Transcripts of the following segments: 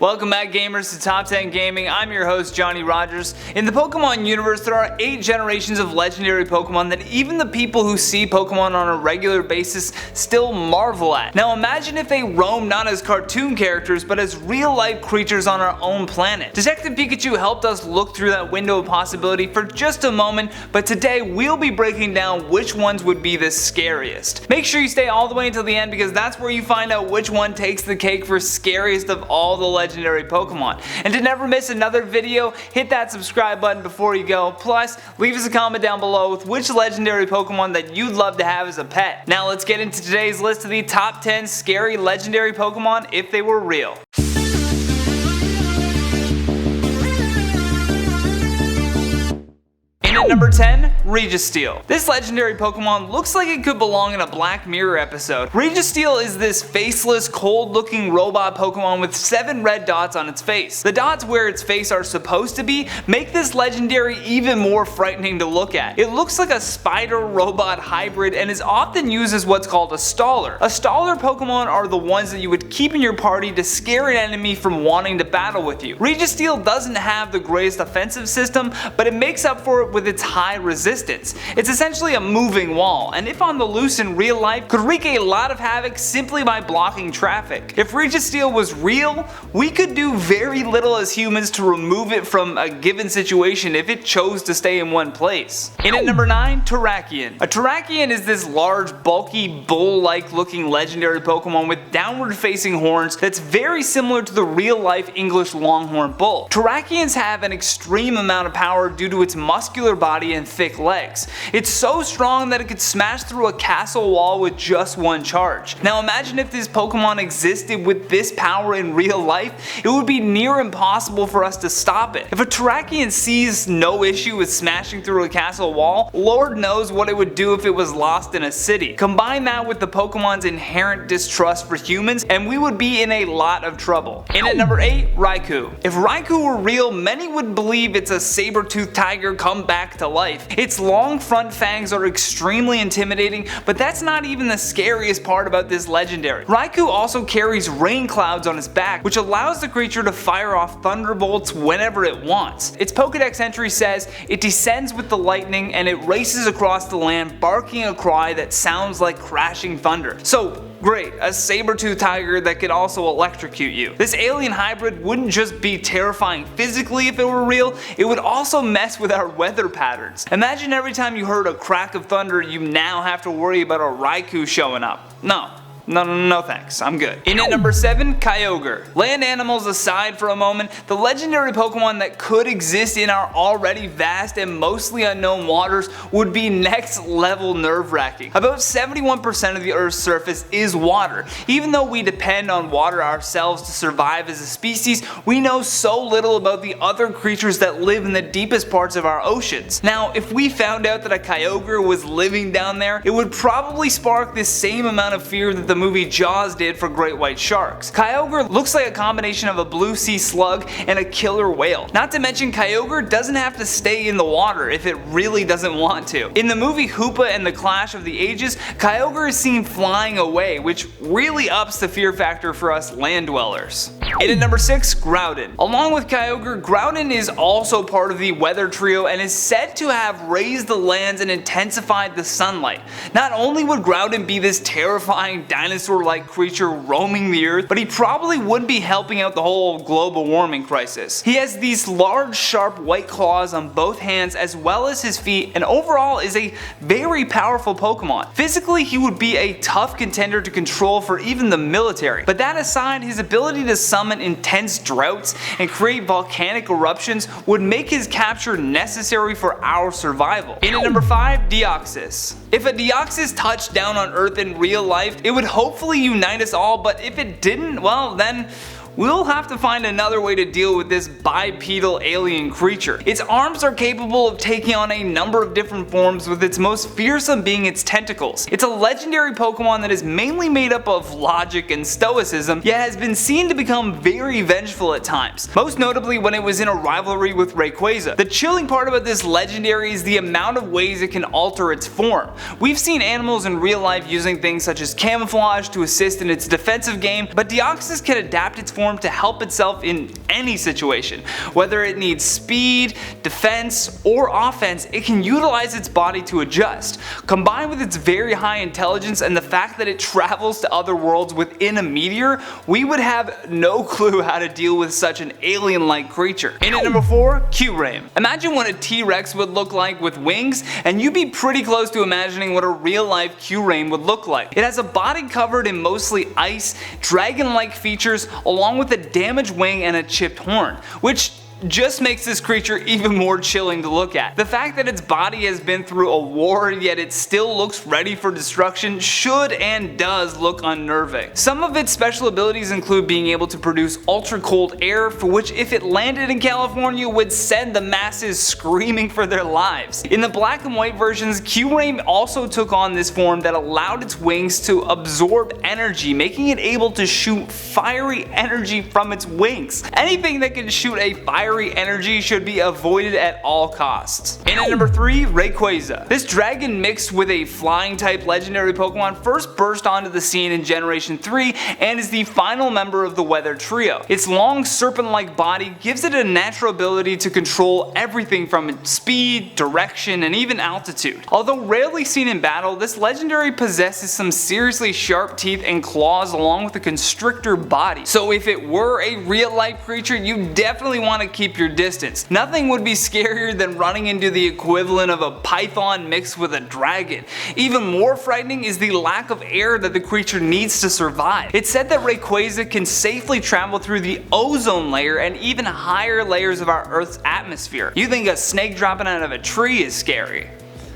Welcome back, gamers, to Top 10 Gaming. I'm your host, Johnny Rogers. In the Pokemon universe, there are 8 generations of legendary Pokemon that even the people who see Pokemon on a regular basis still marvel at. Now imagine if they roam not as cartoon characters, but as real-life creatures on our own planet. Detective Pikachu helped us look through that window of possibility for just a moment, but today we'll be breaking down which ones would be the scariest. Make sure you stay all the way until the end, because that's where you find out which one takes the cake for scariest of all the legendary Pokemon. And to never miss another video, hit that subscribe button before you go. Plus, leave us a comment down below with which legendary Pokemon that you'd love to have as a pet. Now let's get into today's list of the top 10 scary legendary Pokemon if they were real. At number 10, Registeel. This legendary Pokemon looks like it could belong in a Black Mirror episode. Registeel is this faceless, cold-looking robot Pokemon with 7 red dots on its face. The dots where its face are supposed to be make this legendary even more frightening to look at. It looks like a spider-robot hybrid and is often used as what's called a staller. A staller Pokemon are the ones that you would keep in your party to scare an enemy from wanting to battle with you. Registeel doesn't have the greatest offensive system, but it makes up for it with its high resistance. It's essentially a moving wall, and if on the loose in real life, could wreak a lot of havoc simply by blocking traffic. If Registeel was real, we could do very little as humans to remove it from a given situation if it chose to stay in one place. In at number 9, Terrakion. A Terrakion is this large, bulky, bull-like looking legendary Pokemon with downward facing horns that's very similar to the real life English Longhorn Bull. Terrakions have an extreme amount of power due to its muscular body and thick legs. It's so strong that it could smash through a castle wall with just one charge. Now imagine if this Pokemon existed with this power in real life, it would be near impossible for us to stop it. If a Terrakion sees no issue with smashing through a castle wall, Lord knows what it would do if it was lost in a city. Combine that with the Pokemon's inherent distrust for humans, and we would be in a lot of trouble. In at number 8, Raikou. If Raikou were real, many would believe it's a saber-toothed tiger come back to life. Its long front fangs are extremely intimidating, but that's not even the scariest part about this legendary. Raikou also carries rain clouds on its back, which allows the creature to fire off thunderbolts whenever it wants. Its Pokedex entry says it descends with the lightning and it races across the land barking a cry that sounds like crashing thunder. So great, a saber-toothed tiger that could also electrocute you. This alien hybrid wouldn't just be terrifying physically if it were real, it would also mess with our weather patterns. Imagine every time you heard a crack of thunder, you now have to worry about a Raikou showing up. No thanks, I'm good. In at number 7, Kyogre. Land animals aside for a moment, the legendary Pokemon that could exist in our already vast and mostly unknown waters would be next level nerve-wracking. About 71% of the Earth's surface is water. Even though we depend on water ourselves to survive as a species, we know so little about the other creatures that live in the deepest parts of our oceans. Now, if we found out that a Kyogre was living down there, it would probably spark the same amount of fear that the movie Jaws did for great white sharks. Kyogre looks like a combination of a blue sea slug and a killer whale. Not to mention, Kyogre doesn't have to stay in the water if it really doesn't want to. In the movie Hoopa and the Clash of the Ages, Kyogre is seen flying away, which really ups the fear factor for us land dwellers. In at number 6, Groudon. Along with Kyogre, Groudon is also part of the weather trio and is said to have raised the lands and intensified the sunlight. Not only would Groudon be this terrifying dinosaur-like creature roaming the earth, but he probably would be helping out the whole global warming crisis. He has these large, sharp white claws on both hands as well as his feet, and overall is a very powerful Pokemon. Physically, he would be a tough contender to control for even the military, but that aside, his ability to summon intense droughts and create volcanic eruptions would make his capture necessary for our survival. In at number 5, Deoxys. If a Deoxys touched down on Earth in real life, it would hopefully unite us all, but if it didn't, well then we'll have to find another way to deal with this bipedal alien creature. Its arms are capable of taking on a number of different forms, with its most fearsome being its tentacles. It's a legendary Pokemon that is mainly made up of logic and stoicism, yet has been seen to become very vengeful at times, most notably when it was in a rivalry with Rayquaza. The chilling part about this legendary is the amount of ways it can alter its form. We've seen animals in real life using things such as camouflage to assist in its defensive game, but Deoxys can adapt its form form to help itself in any situation. Whether it needs speed, defense, or offense, it can utilize its body to adjust. Combined with its very high intelligence and the fact that it travels to other worlds within a meteor, we would have no clue how to deal with such an alien-like creature. In at number 4, Kyurem. Imagine what a T-Rex would look like with wings, and you'd be pretty close to imagining what a real-life Kyurem would look like. It has a body covered in mostly ice, dragon-like features, along with a damaged wing and a chipped horn, which just makes this creature even more chilling to look at. The fact that its body has been through a war yet it still looks ready for destruction should and does look unnerving. Some of its special abilities include being able to produce ultra cold air, for which if it landed in California would send the masses screaming for their lives. In the black and white versions, Kyurem also took on this form that allowed its wings to absorb energy, making it able to shoot fiery energy from its wings. Anything that can shoot a fiery energy should be avoided at all costs. In at number 3, Rayquaza. This dragon mixed with a flying type legendary Pokemon first burst onto the scene in Generation 3 and is the final member of the Weather Trio. Its long serpent-like body gives it a natural ability to control everything from its speed, direction, and even altitude. Although rarely seen in battle, this legendary possesses some seriously sharp teeth and claws along with a constrictor body. So if it were a real-life creature, you definitely want to keep your distance. Nothing would be scarier than running into the equivalent of a python mixed with a dragon. Even more frightening is the lack of air that the creature needs to survive. It's said that Rayquaza can safely travel through the ozone layer and even higher layers of our Earth's atmosphere. You think a snake dropping out of a tree is scary?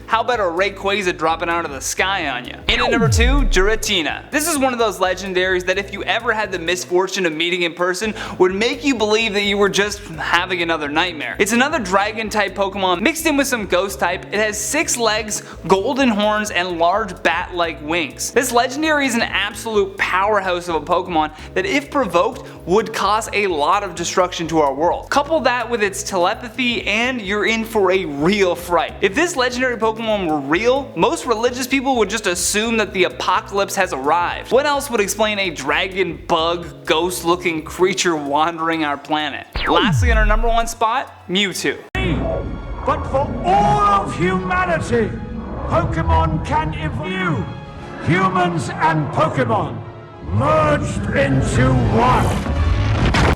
How about a Rayquaza dropping out of the sky on you? In at number 2, Giratina. This is one of those legendaries that if you ever had the misfortune of meeting in person would make you believe that you were just having another nightmare. It's another dragon type Pokemon mixed in with some ghost type. It has 6 legs, golden horns, and large bat-like wings. This legendary is an absolute powerhouse of a Pokemon that if provoked would cause a lot of destruction to our world. Couple that with its telepathy and you're in for a real fright. If this legendary Pokemon were real, most religious people would just assume that the apocalypse has arrived. What else would explain a dragon bug ghost looking creature wandering our planet? Lastly, on our number 1 spot, Mewtwo. But for all of humanity, Pokemon can evolve. Humans and Pokemon merged into one.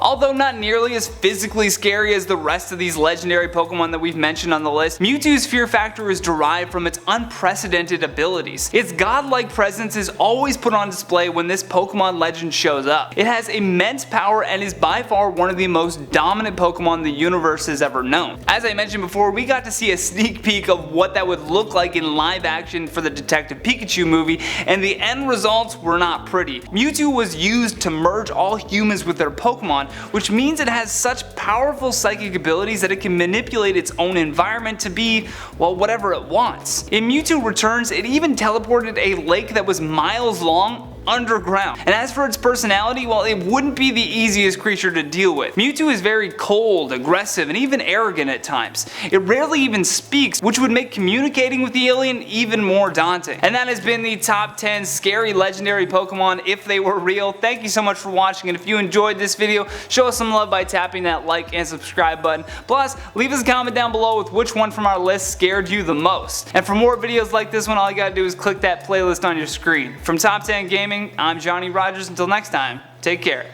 Although not nearly as physically scary as the rest of these legendary Pokemon that we've mentioned on the list, Mewtwo's fear factor is derived from its unprecedented abilities. Its godlike presence is always put on display when this Pokemon legend shows up. It has immense power and is by far one of the most dominant Pokemon the universe has ever known. As I mentioned before, we got to see a sneak peek of what that would look like in live action for the Detective Pikachu movie, and the end results were not pretty. Mewtwo was used to merge all humans with their Pokemon, which means it has such powerful psychic abilities that it can manipulate its own environment to be, well, whatever it wants. In Mewtwo Returns, it even teleported a lake that was miles long underground. And as for its personality, well, it wouldn't be the easiest creature to deal with. Mewtwo is very cold, aggressive, and even arrogant at times. It rarely even speaks, which would make communicating with the alien even more daunting. And that has been the top 10 scary legendary Pokemon if they were real. Thank you so much for watching, and if you enjoyed this video, show us some love by tapping that like and subscribe button. Plus, leave us a comment down below with which one from our list scared you the most. And for more videos like this one, all you gotta do is click that playlist on your screen. From Top 10 Gaming, I'm Johnny Rogers. Until next time, take care.